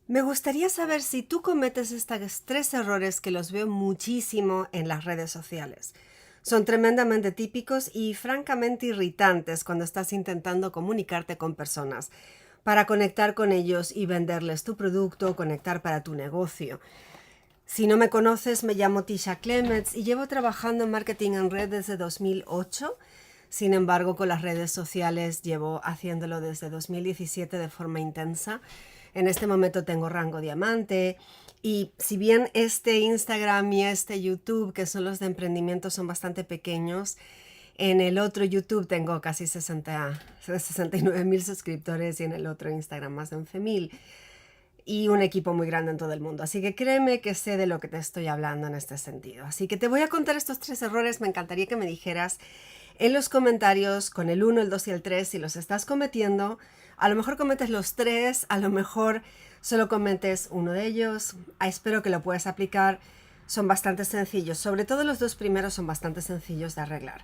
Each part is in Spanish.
Me gustaría saber si tú cometes estos tres errores que los veo muchísimo en las redes sociales. Son tremendamente típicos y francamente irritantes cuando estás intentando comunicarte con personas para conectar con ellos y venderles tu producto o conectar para tu negocio. Si no me conoces, me llamo Tisha Clements y llevo trabajando en marketing en red desde 2008. Sin embargo, con las redes sociales llevo haciéndolo desde 2017 de forma intensa. En este momento tengo rango diamante y si bien este Instagram y este YouTube, que son los de emprendimiento, son bastante pequeños, en el otro YouTube tengo casi 69.000 suscriptores y en el otro Instagram más de 11.000 y un equipo muy grande en todo el mundo. Así que créeme que sé de lo que te estoy hablando en este sentido. Así que te voy a contar estos tres errores. Me encantaría que me dijeras en los comentarios con el 1, el 2 y el 3 si los estás cometiendo. A lo mejor cometes los tres, a lo mejor solo cometes uno de ellos. Espero que lo puedas aplicar. Son bastante sencillos. Sobre todo los dos primeros son bastante sencillos de arreglar.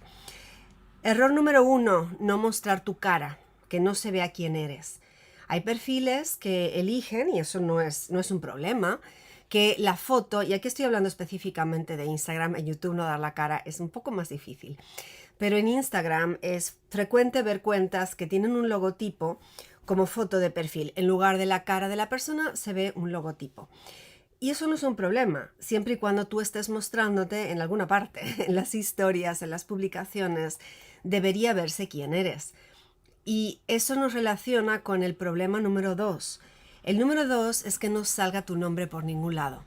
Error número 1, no mostrar tu cara, que no se vea quién eres. Hay perfiles que eligen, y eso no es un problema, que la foto, y aquí estoy hablando específicamente de Instagram, en YouTube no dar la cara es un poco más difícil, pero en Instagram es frecuente ver cuentas que tienen un logotipo como foto de perfil. En lugar de la cara de la persona se ve un logotipo. Y eso no es un problema, siempre y cuando tú estés mostrándote en alguna parte, en las historias, en las publicaciones, debería verse quién eres. Y eso nos relaciona con el problema número 2. El número 2 es que no salga tu nombre por ningún lado.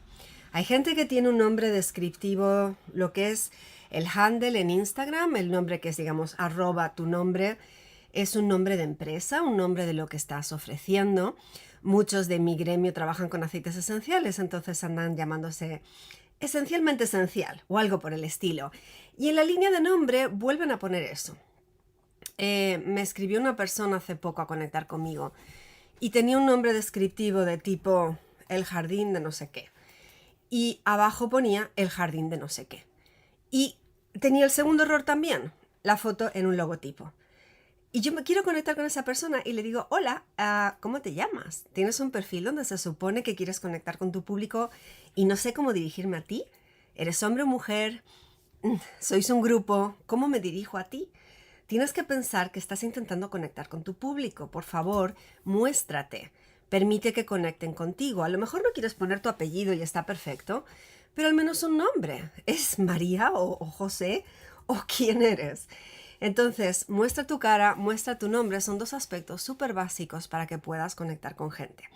Hay gente que tiene un nombre descriptivo, lo que es el handle en Instagram, el nombre que es, digamos, @ tu nombre, es un nombre de empresa, un nombre de lo que estás ofreciendo. Muchos de mi gremio trabajan con aceites esenciales, entonces andan llamándose esencialmente esencial o algo por el estilo. Y en la línea de nombre vuelven a poner eso. Me escribió una persona hace poco a conectar conmigo y tenía un nombre descriptivo de tipo el jardín de no sé qué. Y abajo ponía el jardín de no sé qué. Y tenía el segundo error también, la foto en un logotipo. Y yo me quiero conectar con esa persona y le digo, hola, ¿cómo te llamas? ¿Tienes un perfil donde se supone que quieres conectar con tu público y no sé cómo dirigirme a ti? ¿Eres hombre o mujer? ¿Sois un grupo? ¿Cómo me dirijo a ti? Tienes que pensar que estás intentando conectar con tu público. Por favor, muéstrate. Permite que conecten contigo. A lo mejor no quieres poner tu apellido y está perfecto, pero al menos un nombre. ¿Es María o José? ¿O quién eres? Entonces, muestra tu cara, muestra tu nombre. Son dos aspectos súper básicos para que puedas conectar con gente.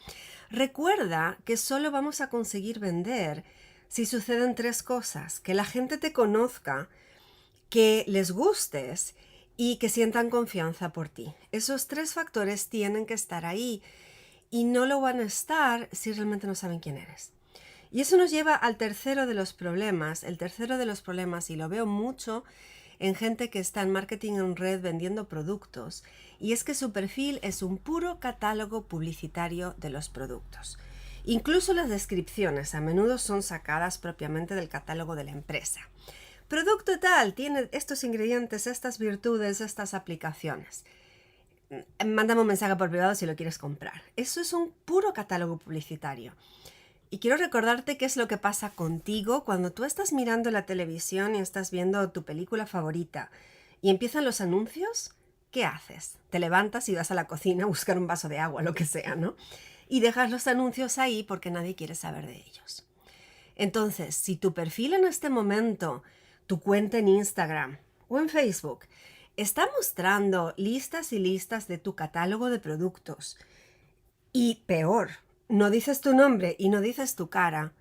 Recuerda que solo vamos a conseguir vender si suceden tres cosas. Que la gente te conozca, que les gustes y que sientan confianza por ti. Esos tres factores tienen que estar ahí y no lo van a estar si realmente no saben quién eres. Y eso nos lleva al tercero de los problemas. El tercero de los problemas, y lo veo mucho en gente que está en marketing en red vendiendo productos, y es que su perfil es un puro catálogo publicitario de los productos. Incluso las descripciones a menudo son sacadas propiamente del catálogo de la empresa. Producto tal, tiene estos ingredientes, estas virtudes, estas aplicaciones. Mándame un mensaje por privado si lo quieres comprar. Eso es un puro catálogo publicitario. Y quiero recordarte qué es lo que pasa contigo cuando tú estás mirando la televisión y estás viendo tu película favorita y empiezan los anuncios. ¿Qué haces? Te levantas y vas a la cocina a buscar un vaso de agua, lo que sea, ¿no? Y dejas los anuncios ahí porque nadie quiere saber de ellos. Entonces, si tu perfil en este momento, tu cuenta en Instagram o en Facebook, está mostrando listas y listas de tu catálogo de productos y peor, no dices tu nombre y no dices tu cara,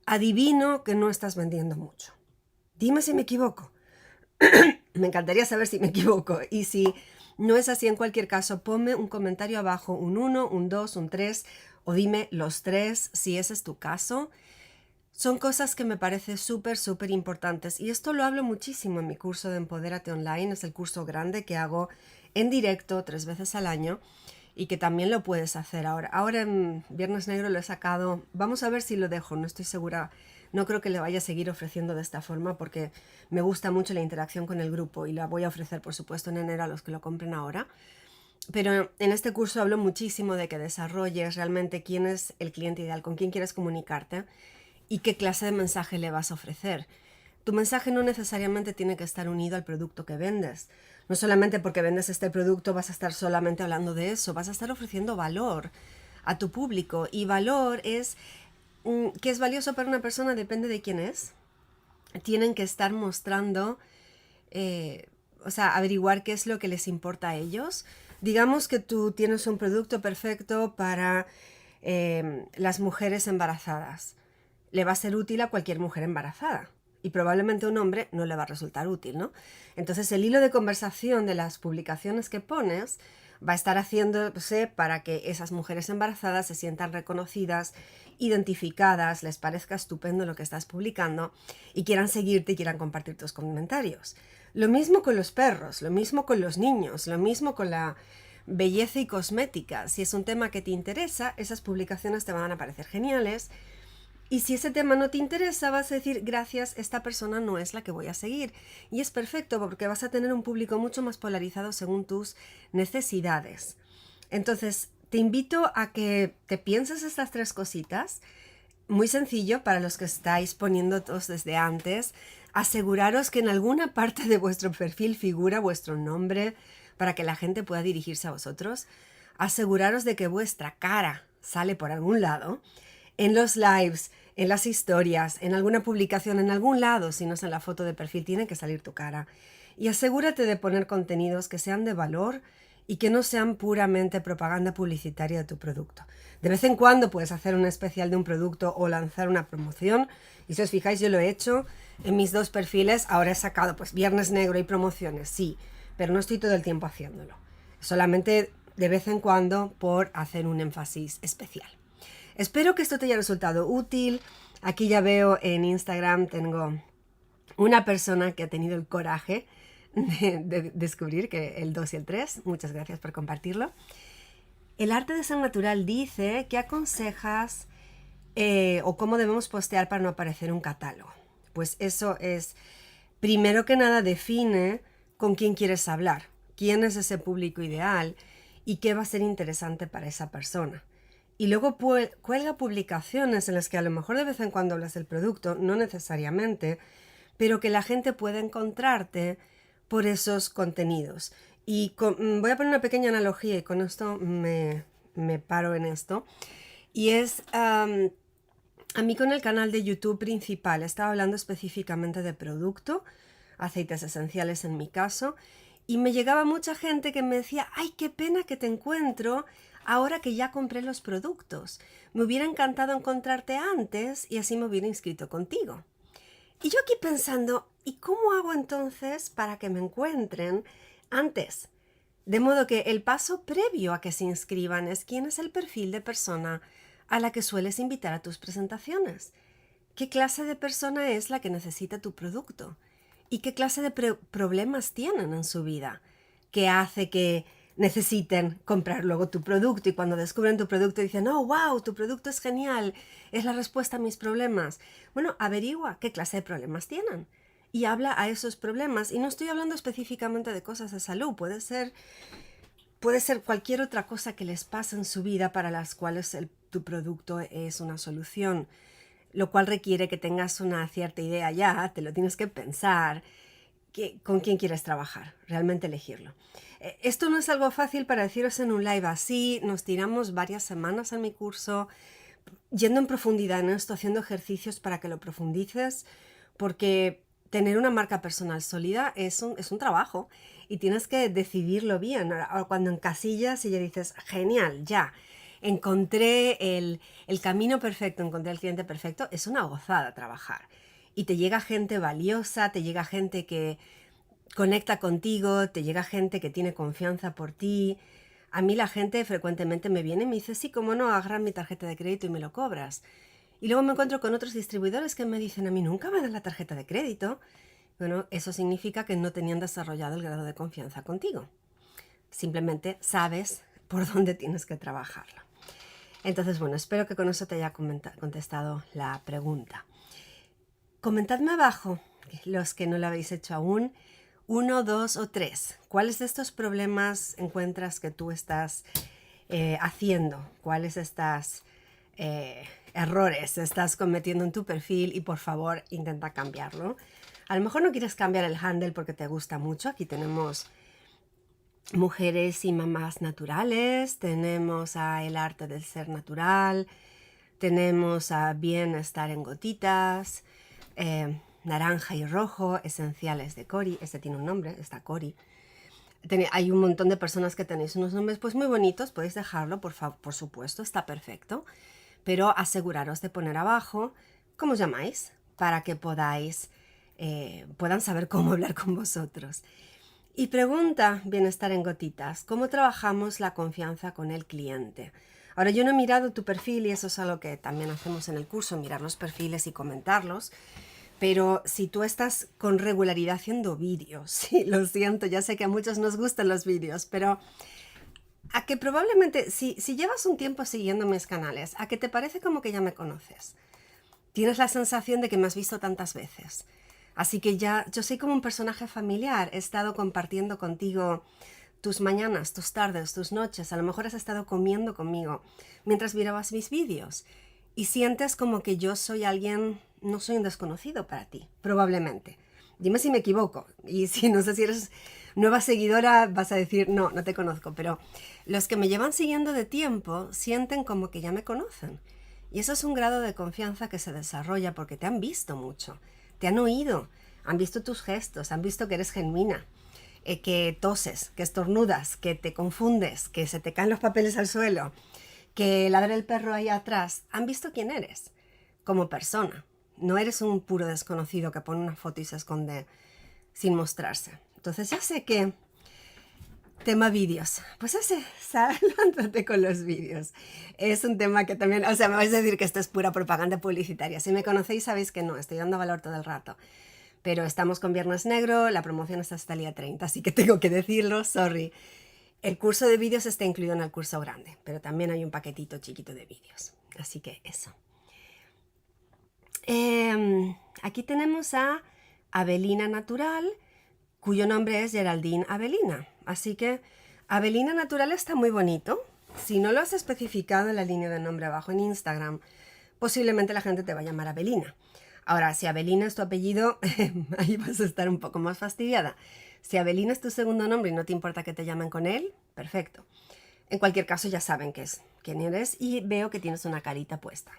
adivino que no estás vendiendo mucho. Dime si me equivoco. Me encantaría saber si me equivoco. Y si no es así, en cualquier caso, ponme un comentario abajo, un 1, un 2, un 3, o dime los tres si ese es tu caso. Son cosas que me parecen súper importantes y esto lo hablo muchísimo en mi curso de Empodérate Online. Es el curso grande que hago en directo 3 veces al año y que también lo puedes hacer ahora. Ahora en Viernes Negro lo he sacado, vamos a ver si lo dejo, no estoy segura, no creo que le vaya a seguir ofreciendo de esta forma porque me gusta mucho la interacción con el grupo y la voy a ofrecer por supuesto en enero a los que lo compren ahora. Pero en este curso hablo muchísimo de que desarrolles realmente quién es el cliente ideal, con quién quieres comunicarte y qué clase de mensaje le vas a ofrecer. Tu mensaje no necesariamente tiene que estar unido al producto que vendes. No solamente porque vendes este producto vas a estar solamente hablando de eso, vas a estar ofreciendo valor a tu público. Y valor es, ¿qué es valioso para una persona? Depende de quién es. Tienen que estar mostrando, averiguar qué es lo que les importa a ellos. Digamos que tú tienes un producto perfecto para las mujeres embarazadas. Le va a ser útil a cualquier mujer embarazada y probablemente a un hombre no le va a resultar útil, ¿no? Entonces el hilo de conversación de las publicaciones que pones va a estar haciéndose para que esas mujeres embarazadas se sientan reconocidas, identificadas, les parezca estupendo lo que estás publicando y quieran seguirte y quieran compartir tus comentarios. Lo mismo con los perros, lo mismo con los niños, lo mismo con la belleza y cosmética. Si es un tema que te interesa, esas publicaciones te van a parecer geniales. Y si ese tema no te interesa, vas a decir, gracias, esta persona no es la que voy a seguir. Y es perfecto porque vas a tener un público mucho más polarizado según tus necesidades. Entonces, te invito a que te pienses estas 3 cositas. Muy sencillo para los que estáis poniendo todos desde antes. Aseguraros que en alguna parte de vuestro perfil figura vuestro nombre para que la gente pueda dirigirse a vosotros. Aseguraros de que vuestra cara sale por algún lado. En los lives, en las historias, en alguna publicación, en algún lado, si no es en la foto de perfil, tiene que salir tu cara. Y asegúrate de poner contenidos que sean de valor y que no sean puramente propaganda publicitaria de tu producto. De vez en cuando puedes hacer un especial de un producto o lanzar una promoción. Y si os fijáis, yo lo he hecho en mis 2 perfiles. Ahora he sacado pues Viernes Negro y promociones, sí, pero no estoy todo el tiempo haciéndolo. Solamente de vez en cuando por hacer un énfasis especial. Espero que esto te haya resultado útil. Aquí ya veo en Instagram, tengo una persona que ha tenido el coraje de descubrir que el 2 y el 3. Muchas gracias por compartirlo. El arte de ser natural dice que aconsejas o cómo debemos postear para no aparecer en un catálogo. Pues eso es, primero que nada, define con quién quieres hablar, quién es ese público ideal y qué va a ser interesante para esa persona. Y luego cuelga publicaciones en las que a lo mejor de vez en cuando hablas del producto, no necesariamente, pero que la gente pueda encontrarte por esos contenidos. Y voy a poner una pequeña analogía y con esto me paro en esto. Y es, a mí con el canal de YouTube principal estaba hablando específicamente de producto, aceites esenciales en mi caso, y me llegaba mucha gente que me decía, ¡ay, qué pena que te encuentro ahora que ya compré los productos! Me hubiera encantado encontrarte antes y así me hubiera inscrito contigo. Y yo aquí pensando, ¿y cómo hago entonces para que me encuentren antes? De modo que el paso previo a que se inscriban es quién es el perfil de persona a la que sueles invitar a tus presentaciones. ¿Qué clase de persona es la que necesita tu producto? ¿Y qué clase de problemas tienen en su vida? ¿Qué hace que necesiten comprar luego tu producto y cuando descubren tu producto dicen, oh, wow, tu producto es genial, es la respuesta a mis problemas? Bueno, averigua qué clase de problemas tienen y habla a esos problemas. Y no estoy hablando específicamente de cosas de salud, puede ser cualquier otra cosa que les pase en su vida para las cuales tu producto es una solución, lo cual requiere que tengas una cierta idea ya, te lo tienes que pensar, con quién quieres trabajar, realmente elegirlo. Esto no es algo fácil para deciros en un live así, nos tiramos varias semanas en mi curso yendo en profundidad en esto, haciendo ejercicios para que lo profundices, porque tener una marca personal sólida es un trabajo y tienes que decidirlo bien. Cuando encasillas y ya dices, genial, ya, encontré el camino perfecto, encontré el cliente perfecto, es una gozada trabajar. Y te llega gente valiosa, te llega gente que conecta contigo, te llega gente que tiene confianza por ti. A mí la gente frecuentemente me viene y me dice, sí, cómo no, agarra mi tarjeta de crédito y me lo cobras. Y luego me encuentro con otros distribuidores que me dicen, a mí nunca me dan la tarjeta de crédito. Bueno, eso significa que no tenían desarrollado el grado de confianza contigo. Simplemente sabes por dónde tienes que trabajarlo. Entonces, bueno, espero que con eso te haya contestado la pregunta. Comentadme abajo, los que no lo habéis hecho aún, uno, dos o tres. ¿Cuáles de estos problemas encuentras que tú estás haciendo? ¿Cuáles estas errores estás cometiendo en tu perfil? Y por favor, intenta cambiarlo. A lo mejor no quieres cambiar el handle porque te gusta mucho. Aquí tenemos mujeres y mamás naturales, tenemos a el arte del ser natural, tenemos a bienestar en gotitas, naranja y rojo, esenciales de Cori. Este tiene un nombre, está Cori. Hay un montón de personas que tenéis unos nombres pues muy bonitos, podéis dejarlo, por supuesto, está perfecto, pero aseguraros de poner abajo cómo os llamáis para que puedan saber cómo hablar con vosotros. Y pregunta, bienestar en gotitas, ¿cómo trabajamos la confianza con el cliente? Ahora, yo no he mirado tu perfil y eso es algo que también hacemos en el curso, mirar los perfiles y comentarlos. Pero si tú estás con regularidad haciendo vídeos, sí, lo siento, ya sé que a muchos nos gustan los vídeos, pero a que probablemente, si llevas un tiempo siguiendo mis canales, a que te parece como que ya me conoces. Tienes la sensación de que me has visto tantas veces. Así que ya, yo soy como un personaje familiar, he estado compartiendo contigo tus mañanas, tus tardes, tus noches, a lo mejor has estado comiendo conmigo mientras mirabas mis vídeos y sientes como que yo soy alguien, no soy un desconocido para ti, probablemente. Dime si me equivoco y si no sé si eres nueva seguidora vas a decir no, no te conozco, pero los que me llevan siguiendo de tiempo sienten como que ya me conocen y eso es un grado de confianza que se desarrolla porque te han visto mucho, te han oído, han visto tus gestos, han visto que eres genuina. Que toses, que estornudas, que te confundes, que se te caen los papeles al suelo, que ladra el perro ahí atrás, han visto quién eres como persona. No eres un puro desconocido que pone una foto y se esconde sin mostrarse. Entonces ya sé que tema vídeos, pues lánzate con los vídeos. Es un tema que también, o sea, me vais a decir que esto es pura propaganda publicitaria. Si me conocéis sabéis que no, estoy dando valor todo el rato. Pero estamos con Viernes Negro, la promoción está hasta el día 30, así que tengo que decirlo, sorry. El curso de vídeos está incluido en el curso grande, pero también hay un paquetito chiquito de vídeos. Así que eso. Aquí tenemos a Avelina Natural, cuyo nombre es Geraldine Avelina. Así que Avelina Natural está muy bonito. Si no lo has especificado en la línea de nombre abajo en Instagram, posiblemente la gente te va a llamar Avelina. Ahora, si Avelina es tu apellido, ahí vas a estar un poco más fastidiada. Si Avelina es tu segundo nombre y no te importa que te llamen con él, perfecto. En cualquier caso ya saben quién eres y veo que tienes una carita puesta.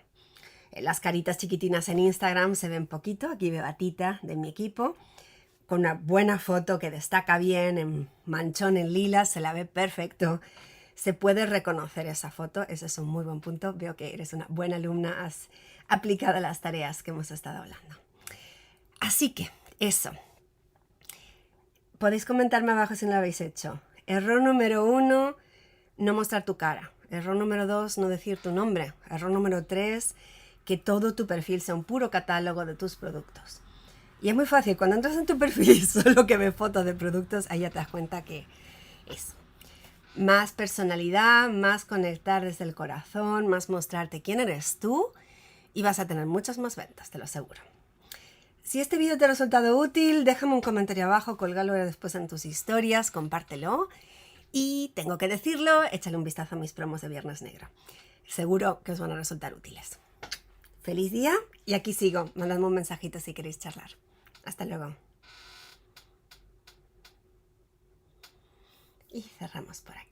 Las caritas chiquitinas en Instagram se ven poquito. Aquí veo a Tita de mi equipo con una buena foto que destaca bien en manchón en lila, se la ve perfecto. Se puede reconocer esa foto, ese es un muy buen punto. Veo que eres una buena alumna, has aplicado las tareas que hemos estado hablando. Así que, eso. Podéis comentarme abajo si no lo habéis hecho. Error número 1, no mostrar tu cara. Error número 2, no decir tu nombre. Error número 3, que todo tu perfil sea un puro catálogo de tus productos. Y es muy fácil, cuando entras en tu perfil y solo que ves fotos de productos, ahí ya te das cuenta que es más personalidad, más conectar desde el corazón, más mostrarte quién eres tú y vas a tener muchas más ventas, te lo aseguro. Si este vídeo te ha resultado útil, déjame un comentario abajo, colgalo después en tus historias, compártelo y tengo que decirlo, échale un vistazo a mis promos de Viernes Negro. Seguro que os van a resultar útiles. Feliz día y aquí sigo, mandadme un mensajito si queréis charlar. Hasta luego. Y cerramos por aquí.